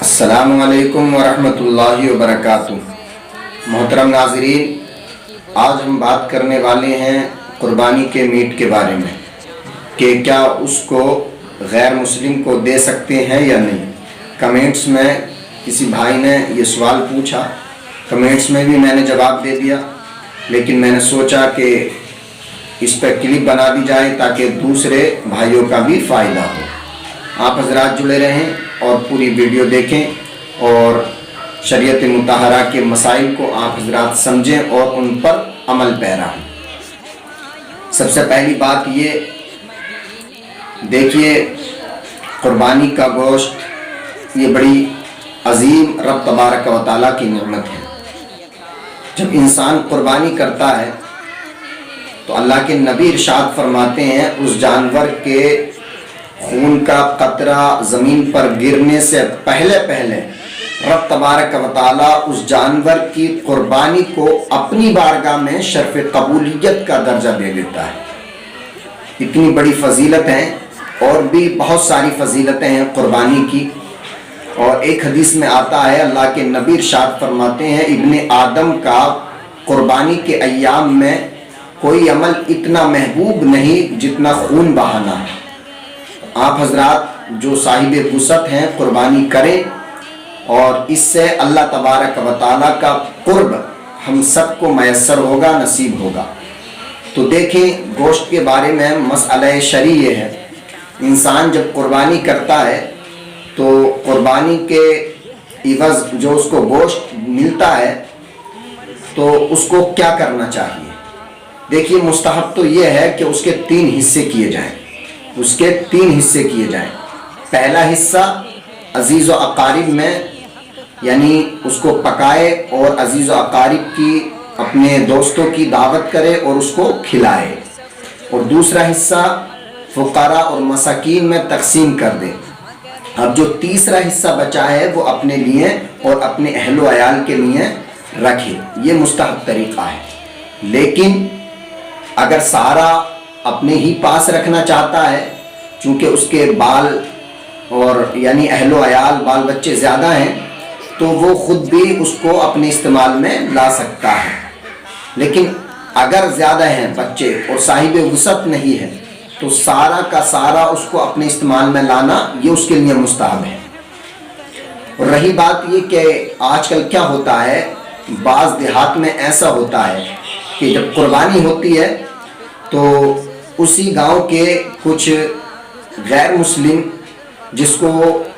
अस्सलामु अलैकुम वरहमतुल्लाहि वबरकातुह। मोहतरम नाज़रीन, आज हम बात करने वाले हैं कुर्बानी के मीट के बारे में कि क्या उसको गैर मुस्लिम को दे सकते हैं या नहीं। कमेंट्स में किसी भाई ने ये सवाल पूछा, कमेंट्स में भी मैंने जवाब दे दिया, लेकिन मैंने सोचा कि इस पर क्लिप बना दी जाए ताकि दूसरे भाइयों का भी फ़ायदा हो। आप हजरात जुड़े रहें और पूरी वीडियो देखें और शरीयत मुतहरा के मसाइल को आप हजरात समझें और उन पर अमल पैरा हों। सबसे पहली बात ये देखिए, कुर्बानी का गोश्त ये बड़ी अजीम रब तबारक व तआला की नेमत है। जब इंसान कुर्बानी करता है तो अल्लाह के नबी इरशाद फरमाते हैं, उस जानवर के खून का कतरा ज़मीन पर गिरने से पहले पहले रब तबारक व तआला उस जानवर की कुर्बानी को अपनी बारगाह में शर्फ कबूलियत का दर्जा दे देता है। इतनी बड़ी फजीलत है और भी बहुत सारी फजीलतें हैं कुर्बानी की। और एक हदीस में आता है, अल्लाह के नबी इरशाद फरमाते हैं, इब्ने आदम का कुर्बानी के अय्याम में कोई अमल इतना महबूब नहीं जितना खून बहाना है। आप हजरात जो साहिब वुसअत हैं कुर्बानी करें और इससे अल्लाह तबारक व तआला का कुर्ब हम सबको मैसर होगा, नसीब होगा। तो देखें, गोश्त के बारे में मसला शरई ये है, इंसान जब कुर्बानी करता है तो कुर्बानी के इवज़ जो उसको गोश्त मिलता है तो उसको क्या करना चाहिए। देखिए, मुस्तहब तो ये है कि उसके 3 हिस्से किए जाएं, उसके 3 हिस्से किए जाएं। पहला हिस्सा अजीज़ व अकारिब में, यानी उसको पकाए और अजीज़ व अकारिब की अपने दोस्तों की दावत करे और उसको खिलाए। और दूसरा हिस्सा फुकारा और मसाकीन में तकसीम कर दे। अब जो तीसरा हिस्सा बचा है वो अपने लिए और अपने अहलो अयाल के लिए रखे। ये मुस्तहब तरीक़ा है। लेकिन अगर सारा अपने ही पास रखना चाहता है, चूँकि उसके बाल और यानी अहलो अयाल बाल बच्चे ज़्यादा हैं, तो वो ख़ुद भी उसको अपने इस्तेमाल में ला सकता है। लेकिन अगर ज़्यादा हैं बच्चे और साहिब वुसअत नहीं है तो सारा का सारा उसको अपने इस्तेमाल में लाना ये उसके लिए मुस्तहब है। और रही बात ये कि आजकल क्या होता है, बाज़ देहात में ऐसा होता है कि जब कुर्बानी होती है तो उसी गांव के कुछ गैर मुस्लिम, जिसको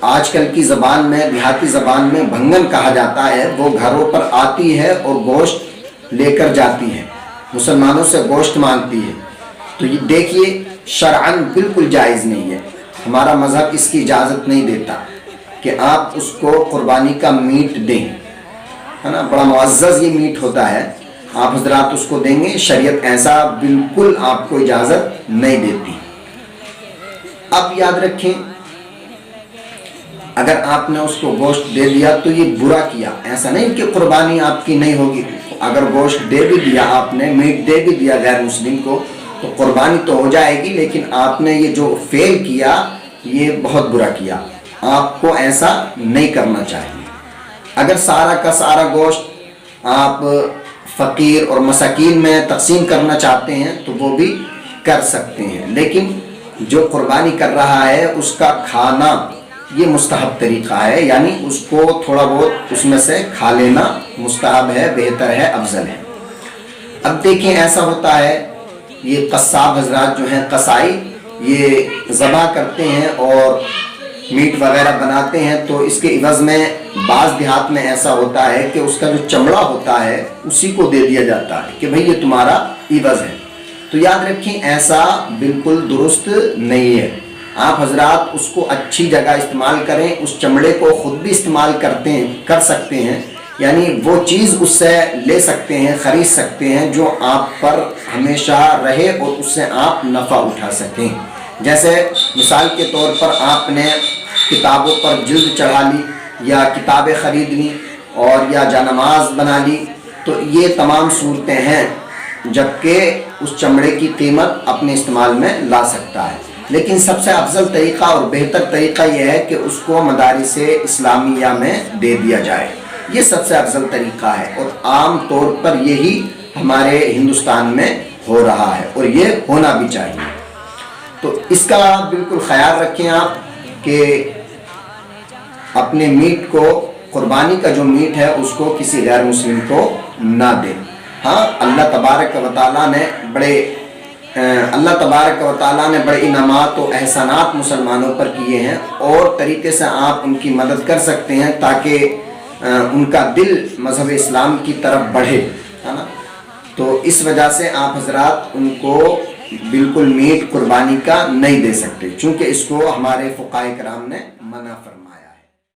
आजकल की ज़बान में, देहाती ज़बान में भंगन कहा जाता है, वो घरों पर आती है और गोश्त लेकर जाती है, मुसलमानों से गोश्त मांगती है। तो ये देखिए, शरअन बिल्कुल जायज़ नहीं है। हमारा मज़हब इसकी इजाज़त नहीं देता कि आप उसको कुर्बानी का मीट दें, है ना। बड़ा मुअज़्ज़ज़ ये मीट होता है, आप हज़रात उसको देंगे, शरीयत ऐसा बिल्कुल आपको इजाज़त नहीं देती। अब याद रखें, अगर आपने उसको गोश्त दे दिया तो ये बुरा किया। ऐसा नहीं कि कुर्बानी आपकी नहीं होगी। अगर गोश्त दे भी दिया आपने, मीट दे भी दिया गैर मुस्लिम को, तो कुर्बानी तो हो जाएगी, लेकिन आपने ये जो फेल किया ये बहुत बुरा किया। आपको ऐसा नहीं करना चाहिए। अगर सारा का सारा गोश्त आप फ़कीर और मसाकीन में तकसीम करना चाहते हैं तो वो भी कर सकते हैं, लेकिन जो कुर्बानी कर रहा है उसका खाना ये मुस्तहब तरीक़ा है, यानी उसको थोड़ा बहुत उसमें से खा लेना मुस्तहब है, बेहतर है, अफजल है। अब देखें, ऐसा होता है, ये कस्साब हजरात जो हैं, कसाई, ये ज़बह करते हैं और मीट वगैरह बनाते हैं, तो इसके इवज़ में बाज़ देहात में ऐसा होता है कि उसका जो चमड़ा होता है उसी को दे दिया जाता है कि भाई ये तुम्हारा इवज़ है। तो याद रखें, ऐसा बिल्कुल दुरुस्त नहीं है। आप हजरात उसको अच्छी जगह इस्तेमाल करें, उस चमड़े को ख़ुद भी इस्तेमाल कर सकते हैं, यानी वो चीज़ उससे ले सकते हैं, ख़रीद सकते हैं जो आप पर हमेशा रहे और उससे आप नफ़ा उठा सकें। जैसे मिसाल के तौर पर आपने किताबों पर जिल्द चढ़ा ली या किताबें ख़रीद ली और या जानमाज बना ली, तो ये तमाम सूरतें हैं, जबकि उस चमड़े की कीमत अपने इस्तेमाल में ला सकता है। لیکن سب سے افضل طریقہ اور بہتر طریقہ یہ ہے کہ اس کو مدارس اسلامیہ میں دے دیا جائے، یہ سب سے افضل طریقہ ہے، اور عام طور پر یہی ہمارے ہندوستان میں ہو رہا ہے اور یہ ہونا بھی چاہیے۔ تو اس کا بالکل خیال رکھیں آپ کہ اپنے میٹ کو، قربانی کا جو میٹ ہے اس کو کسی غیر مسلم کو نہ دیں۔ ہاں، اللہ تبارک و تعالیٰ نے بڑے انعامات و احسانات مسلمانوں پر کیے ہیں، اور طریقے سے آپ ان کی مدد کر سکتے ہیں تاکہ ان کا دل مذہب اسلام کی طرف بڑھے، ہے نا۔ تو اس وجہ سے آپ حضرات ان کو بالکل میٹ قربانی کا نہیں دے سکتے، چونکہ اس کو ہمارے فقہائے کرام نے منع فرمایا۔